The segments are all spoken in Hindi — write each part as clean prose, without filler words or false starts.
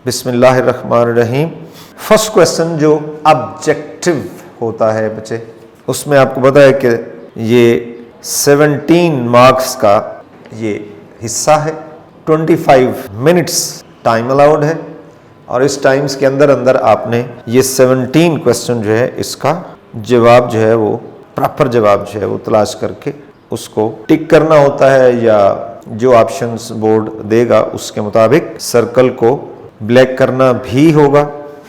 बिस्मिल्लाहिर्रहमानिर्रहीम। फर्स्ट क्वेश्चन जो ऑब्जेक्टिव होता है बच्चे, उसमें आपको पता है कि ये 17 मार्क्स का ये हिस्सा है। 25 मिनट्स टाइम अलाउड है और इस टाइम्स के अंदर अंदर आपने ये 17 क्वेश्चन जो है इसका जवाब जो है वो प्रॉपर जवाब जो है वो तलाश करके उसको टिक करना होता है, या जो ऑप्शंस बोर्ड देगा उसके मुताबिक सर्कल को ब्लैक करना भी होगा,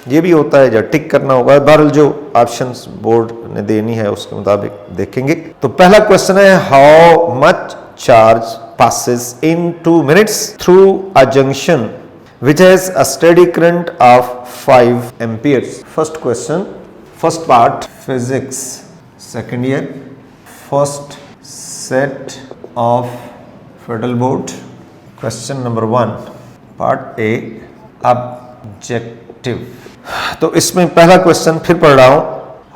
ये भी होता है, या टिक करना होगा। बहरहाल जो ऑप्शंस बोर्ड ने देनी है उसके मुताबिक देखेंगे। तो पहला क्वेश्चन है, how much charge passes in 2 minutes through a junction which has a steady current of 5 amperes. First question, first part, physics, second year, first set of Federal Board. Question number 1, part A, objective. तो इसमें पहला क्वेश्चन फिर पढ़ रहा हूं,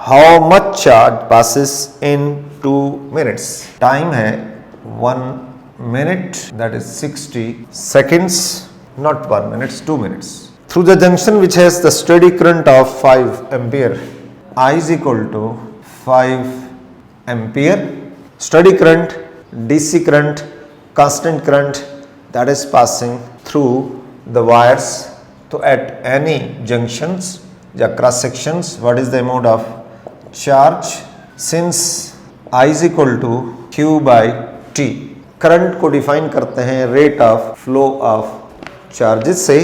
how much charge passes in 2 minutes. Time है 1 minute, that is 60 seconds, not 1 minute, 2 minutes. Through the junction which has the steady current of 5 ampere, I is equal to 5 ampere. Steady current, DC current, constant current that is passing through the wires. So at any junctions या cross sections, what is the amount of charge? Since I is equal to Q by T, current को डिफाइन करते हैं rate of flow of charges से,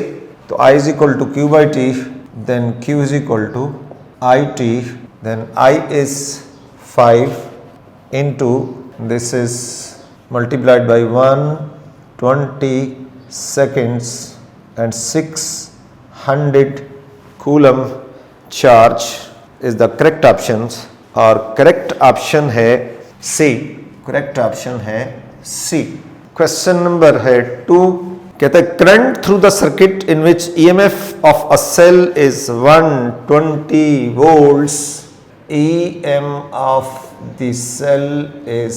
तो I is equal to Q by T, then Q is equal to I T, then I is 5 into this is multiplied by 120 seconds and 600 coulomb charge is the correct option, और करेक्ट ऑप्शन है सी, करेक्ट ऑप्शन है सी। क्वेश्चन नंबर है 2, कहते हैं current through the circuit in which EMF of a cell is 120 volts, EM of the cell is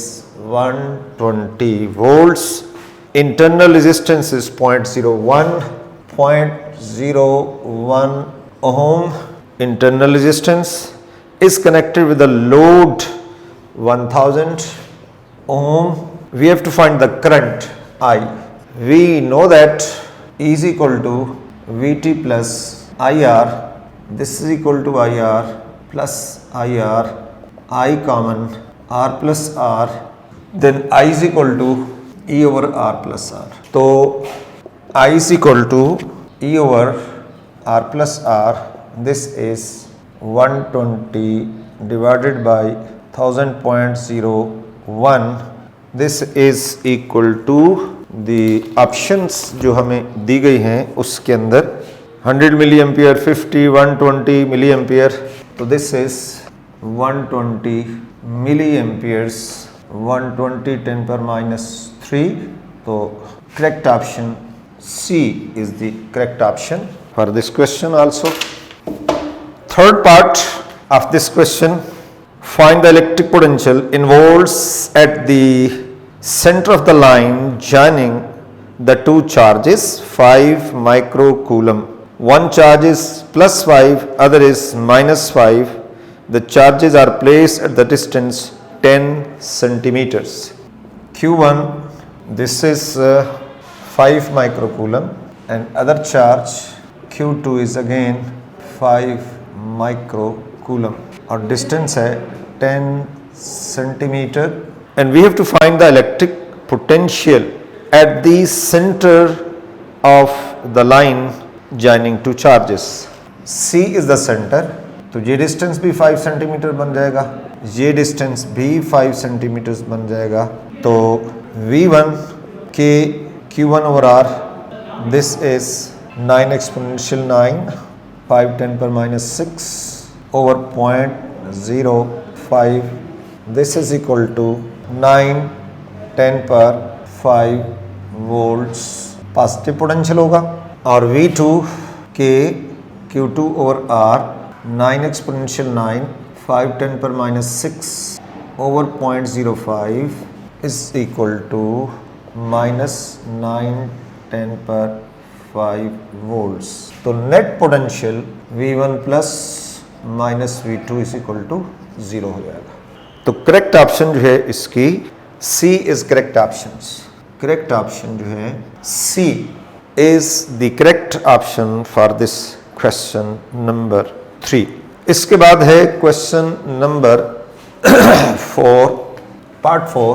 120 volts, internal resistance is 0.01 ohm, internal resistance is connected with the load 1000 ohm. We have to find the current I. We know that E is equal to Vt plus IR. This is equal to IR plus IR. I common R plus R. Then I is equal to E over R plus R. So I is equal to E over R plus R. This is 120 divided by 1000.01. This is equal to the options जो हमें दी गई हैं उसके अंदर 100 मिली एम्पियर, 50, 120 मिली एम्पियर, तो this is 120 मिली एम्पियर्स, 120 10 पर -3, तो correct option C is the correct option for this question also. Third part of this question, find the electric potential in volts at the center of the line joining the two charges 5 microcoulomb. One charge is +5, other is -5. The charges are placed at the distance 10 centimeters. Q1, this is 5 microcoulomb, and other charge Q2 is again 5 microcoulomb, और distance है 10 centimeter, and we have to find the electric potential at the center of the line joining two charges. C is the center, तो ये distance भी 5 centimeter बन जाएगा, ये distance भी 5 centimeters बन जाएगा, तो V1 के Q1 over R, this is 9 exponential 9, 5 10 पर -6 over 0.05, this is equal to 9 10 पर 5 volts पॉजिटिव पोटेंशियल होगा, और V2 के Q2 over R 9 exponential 9, 5 10 पर -6 over 0.05 is equal to -9 10 पर volts. तो net potential V1 plus minus V2 is equal to 0 हो जाएगा। तो करेक्ट ऑप्शन जो है इसकी C is correct option. Correct option जो है C is the correct option for this question number 3। इसके बाद है क्वेश्चन नंबर 4, पार्ट 4।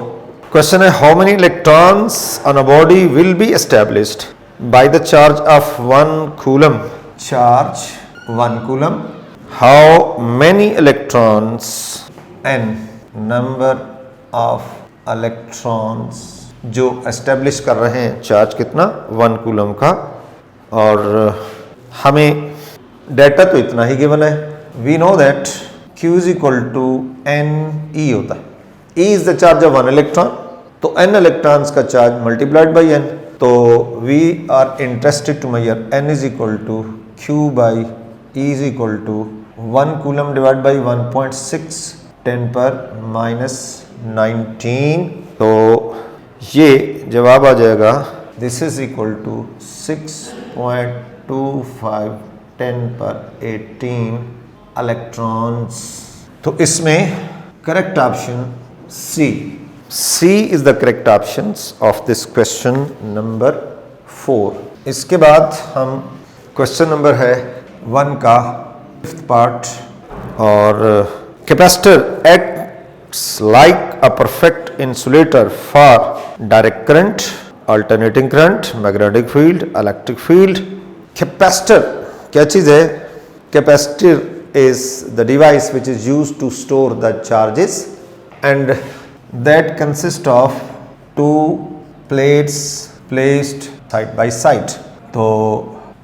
क्वेश्चन है how many electrons on a body will be established by the charge of 1 coulomb. Charge 1 coulomb. How many electrons n number of electrons जो एस्टेब्लिश कर रहे हैं चार्ज कितना 1 कूलम का। और हमें डेटा तो इतना ही गिवन है। We know that Q is equal to n e होता है। E is the charge of 1 electron, तो n इलेक्ट्रॉन्स का चार्ज मल्टीप्लाइड बाई n। तो we are interested to measure n is equal to Q by E is equal to 1 coulomb divide by 1.6 10 पर माइनस 19। तो ये जवाब आ जाएगा दिस इज इक्वल टू 6.25 10 पर 18 इलेक्ट्रॉन्स। तो इसमें correct option C is the correct option of this question number 4। इसके बाद हम क्वेश्चन नंबर है 1 का 5th पार्ट। और capacitor acts like a perfect insulator for direct current, alternating current, magnetic field, electric field. Capacitor क्या चीज है? Capacitor is the device which is used to store the charges and that consists of 2 plates placed side by side। तो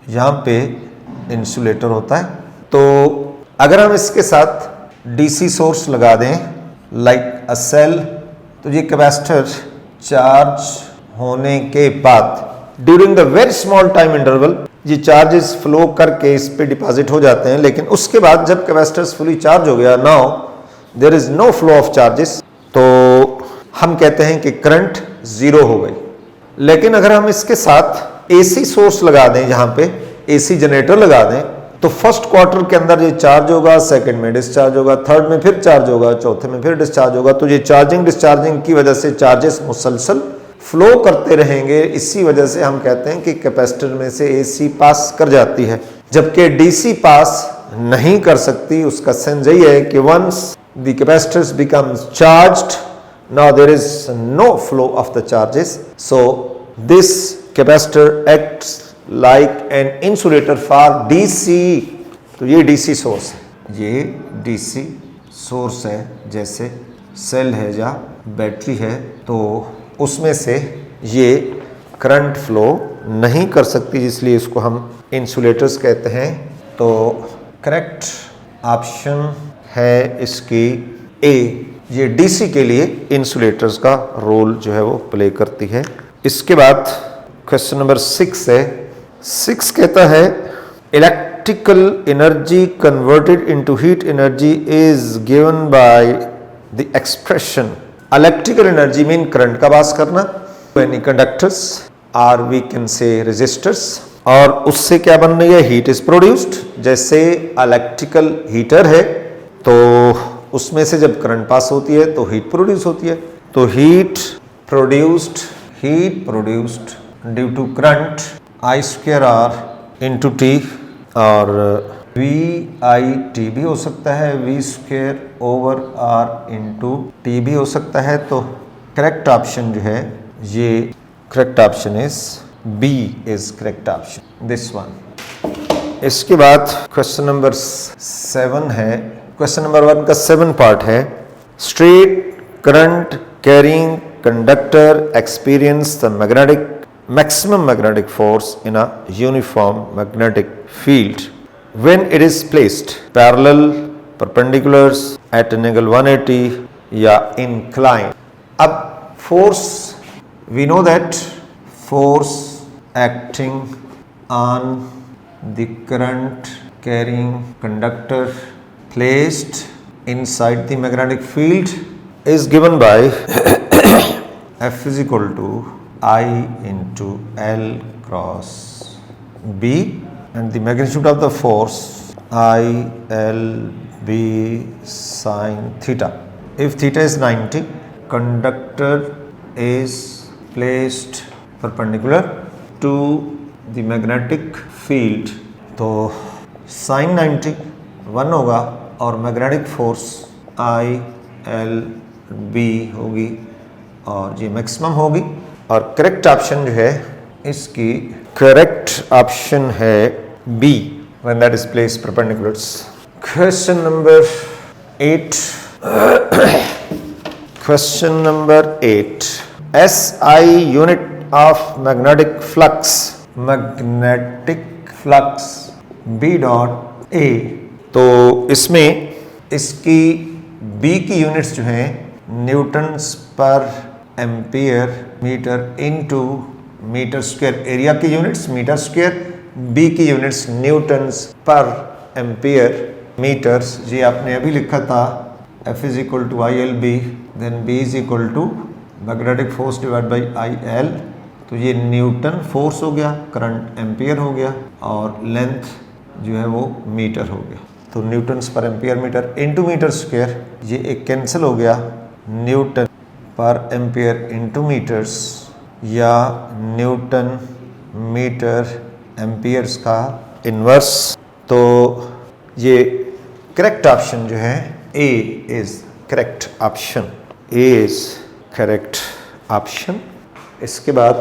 यहाँ पे इंसुलेटर होता है। तो अगर हम इसके साथ DC सोर्स लगा दें लाइक अ सेल, तो ये कैपेसिटर चार्ज होने के बाद during the very small time interval ये चार्जेस फ्लो करके इस पे डिपॉजिट हो जाते हैं। लेकिन उसके बाद जब कैपेसिटर्स फुली चार्ज हो गया, now there is no flow of charges, तो हम कहते हैं कि करंट 0 हो गई। लेकिन अगर हम इसके साथ AC सोर्स लगा दें, यहाँ पे AC जनरेटर लगा दें, तो फर्स्ट क्वार्टर के अंदर ये चार्ज होगा, सेकंड में डिस्चार्ज होगा, थर्ड में फिर चार्ज होगा, चौथे में फिर डिस्चार्ज होगा। तो ये चार्जिंग डिस्चार्जिंग की वजह से चार्जेस मुसलसल फ्लो करते रहेंगे। इसी वजह से हम कहते हैं कि कैपेसिटर में से AC पास कर जाती है, जबकि DC पास नहीं कर सकती। उसका सेंस यही है कि once the capacitors becomes charged, now there is no flow of the charges, so this capacitor acts like an insulator for DC। तो ये DC सोर्स है, ये DC सोर्स है। जैसे सेल है या बैटरी है, तो उसमें से ये करंट फ्लो नहीं कर सकती, इसलिए इसको हम इंसुलेटर्स कहते हैं। तो करेक्ट ऑप्शन है इसकी A। ये DC के लिए इंसुलेटर्स का रोल जो है वो प्ले करती है। इसके बाद क्वेश्चन नंबर 6 है। 6 कहता है electrical energy converted into heat energy is given by the expression. Electrical energy mean current का बात करना, any conductors or we can say resistors, और उससे क्या बन रही है? Heat is produced. जैसे इलेक्ट्रिकल हीटर है, तो उसमें से जब करंट पास होती है तो हीट प्रोड्यूस होती है। तो heat produced due to current I²R into T, और VIT भी हो सकता है, V²/R इंटू टी भी हो सकता है। तो करेक्ट ऑप्शन जो है ये correct option is B is correct option, this one. इसके बाद क्वेश्चन नंबर 7 है। क्वेश्चन नंबर 1 का 7 पार्ट है। Straight current carrying conductor experience the maximum magnetic force in a uniform magnetic field when it is placed parallel, perpendiculars, at an angle 180 या inclined। अब force, we know that force acting on the current carrying conductor placed inside the magnetic field is given by F is equal to I into L cross B and the magnitude of the force ILB sin theta. If theta is 90, conductor is placed perpendicular to the magnetic field, तो sin 90 1 होगा और मैग्नेटिक फोर्स ILB होगी और ये मैक्सिमम होगी। और करेक्ट ऑप्शन जो है इसकी करेक्ट ऑप्शन है B when that is placed perpendicular. Question number 8. Question number 8. SI unit of magnetic flux. Magnetic flux B dot A. तो इसमें इसकी B की यूनिट्स जो हैं newtons per ampere metre into metre square, area की यूनिट्स मीटर स्क्वायर, B की units newtons per ampere metres. ये आपने अभी लिखा था F is equal to ILB, then B is equal to magnetic force divide by IL। तो ये न्यूटन फोर्स हो गया, करंट एम्पियर हो गया और लेंथ जो है वो मीटर हो गया। तो newtons per ampere metre into metre square, ये एक कैंसिल हो गया, newton per ampere into metres या न्यूटन मीटर एम्पियर्स का इन्वर्स। तो ये करेक्ट ऑप्शन जो है A is correct option, A is correct option. इसके बाद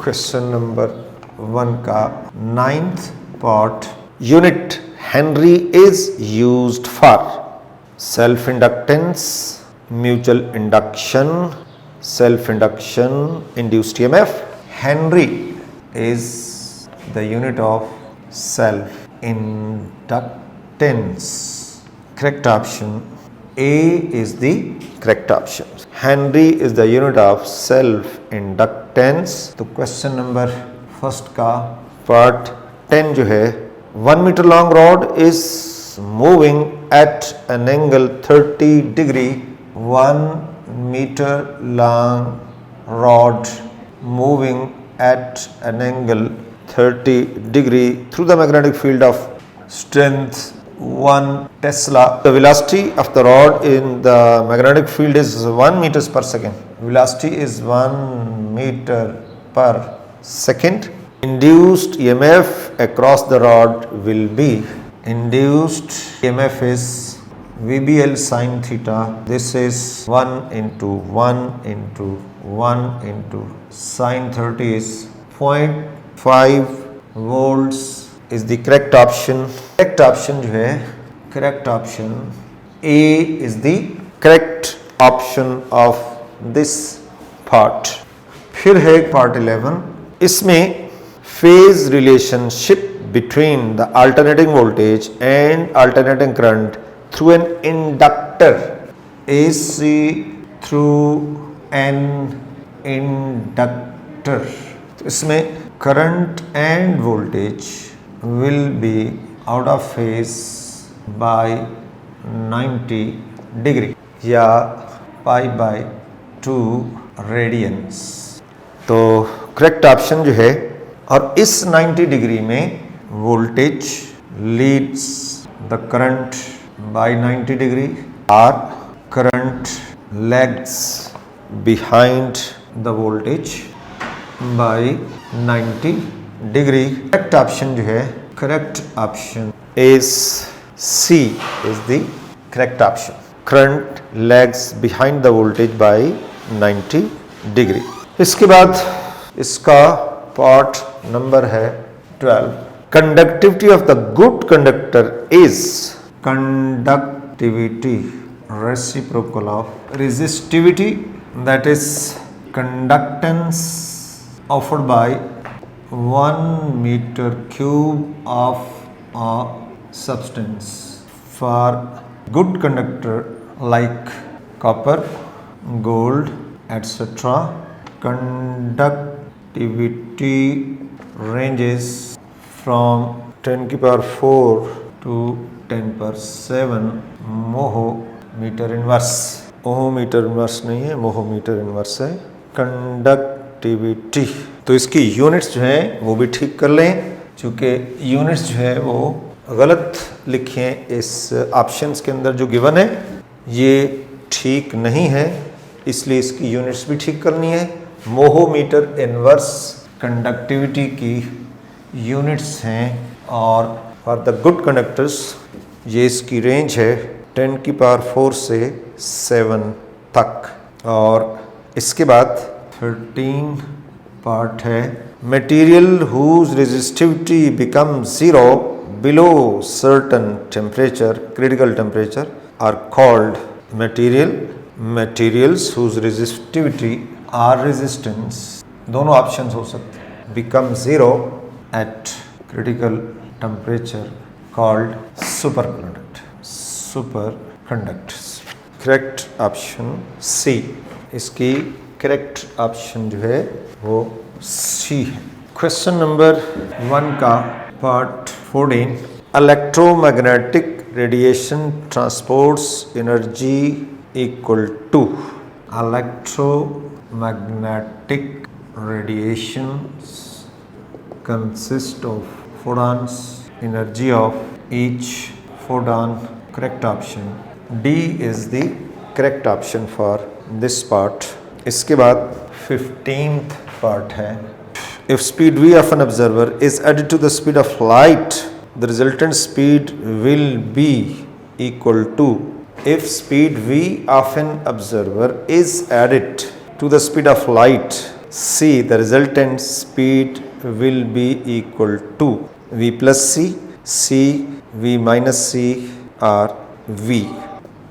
क्वेश्चन नंबर 1 का 9th part, unit henry is used for self inductance, mutual induction, self induction, induced EMF. Henry is the unit of self inductance. Correct option A is the correct option. Henry is the unit of self inductance. तो क्वेश्चन नंबर फर्स्ट का पार्ट 10 जो है, 1 meter long rod is moving at an angle 30 degree. 1 meter long rod moving at an angle 30 degree through the magnetic field of strength 1 Tesla. The velocity of the rod in the magnetic field is 1 meters per second. Velocity is 1 meter per second. Induced EMF across the rod will be, induced EMF is VBL sin theta. This is 1 into 1 into 1 into sin 30 is 0.5 volts is the correct option. Correct option जो है, correct option A is the correct option of this part. फिर है part 11, इसमें phase relationship between the alternating voltage and alternating current through an inductor, AC through an inductor. तो इसमें current and voltage will be out of phase by 90 degree या pi by 2 radians. तो करेक्ट ऑप्शन जो है, और इस 90 डिग्री में voltage leads the current by 90 degree और current lags behind the voltage by 90 degree. Correct option जो है, correct option is C is the correct option. Current lags behind the voltage by 90 degree. इसके बाद इसका पार्ट नंबर है 12. Conductivity of the good conductor is conductivity reciprocal of resistivity, that is conductance offered by 1 meter cube of a substance. For good conductor like copper, gold, etc., conductivity ranges from 10 की पावर 4 to 10 पावर 7 मोहोमीटर इनवर्स। ओहोमीटर इनवर्स नहीं है, मोहोमीटर इनवर्स है। कंडक्टिविटी, तो इसकी यूनिट्स जो हैं वो भी ठीक कर लें। चूँकि यूनिट्स जो है वो गलत लिखे हैं इस ऑप्शंस के अंदर जो गिवन है, ये ठीक नहीं है, इसलिए इसकी यूनिट्स भी ठीक करनी है। मोहोमीटर इनवर्स कंडक्टिविटी की यूनिट्स हैं और फॉर द गुड कंडक्टर्स ये इसकी रेंज है 10⁴ से 7 तक। और इसके बाद 13 पार्ट है material whose resistivity become zero below certain temperature, critical temperature are called materials whose resistivity or resistance, दोनों ऑप्शंस हो सकते हैं, become zero at critical temperature called superconductors. Correct option C, इसकी करेक्ट ऑप्शन जो है वो सी है। क्वेश्चन नंबर 1 का part 14, electromagnetic radiation transports energy equal to, electromagnetic radiations consist of photons, energy of each photon. Correct option D is the correct option for this part. इसके बाद 15th part है, if speed v of an observer is added to the speed of light, the resultant speed will be equal to, if speed v of an observer is added to the speed of light, c, the resultant speed will be equal to v plus c, c, v minus c or v.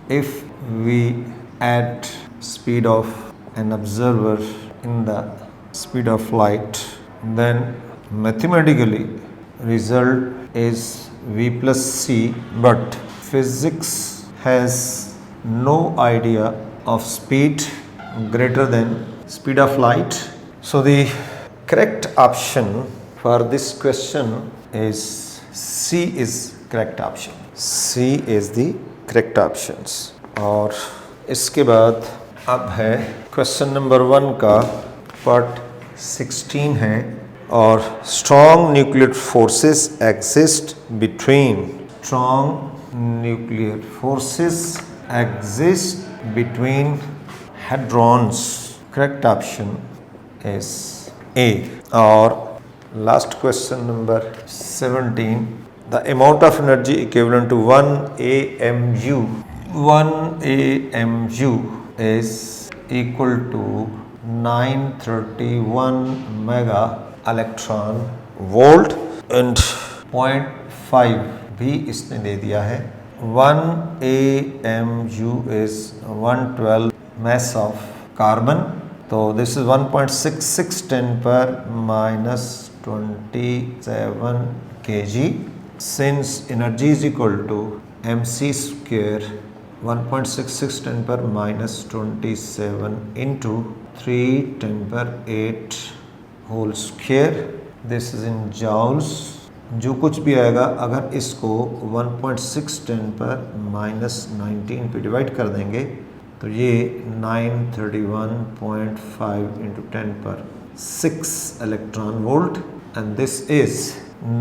If we add speed of an observer in the speed of light, then mathematically result is v plus c, but physics has no idea of speed greater than speed of light. So the correct option for this question is C is correct option. C is the correct options. और इसके बाद अब है क्वेश्चन नंबर 1 का पार्ट 16 है, और strong nuclear forces exist between, strong nuclear forces exist between hadrons. Correct option is A. और last question number 17, the amount of energy equivalent to 1 AMU, 1 AMU is equal to 931 mega electron volt, and 0.5 भी इसने दे दिया है। 1 AMU is 112 mass of carbon, तो दिस इज 1.66 10 पर -27 kg, since energy is equal to mc square 1.66 10 पर -27 into 3 10 पर 8 whole square, this is in joules. जो कुछ भी आएगा अगर इसको 1.6 10 पर -19 पे डिवाइड कर देंगे तो ये 931.5 into 10 पर 6 electron volt, and this is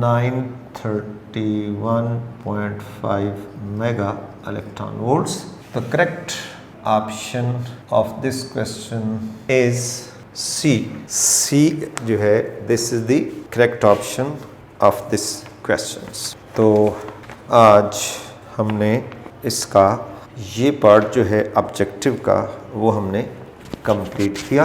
931.5 mega electron volts. The correct option of this question is C. C जो है this is the correct option of this questions. तो आज हमने इसका ये पार्ट जो है ऑब्जेक्टिव का वो हमने कंप्लीट किया।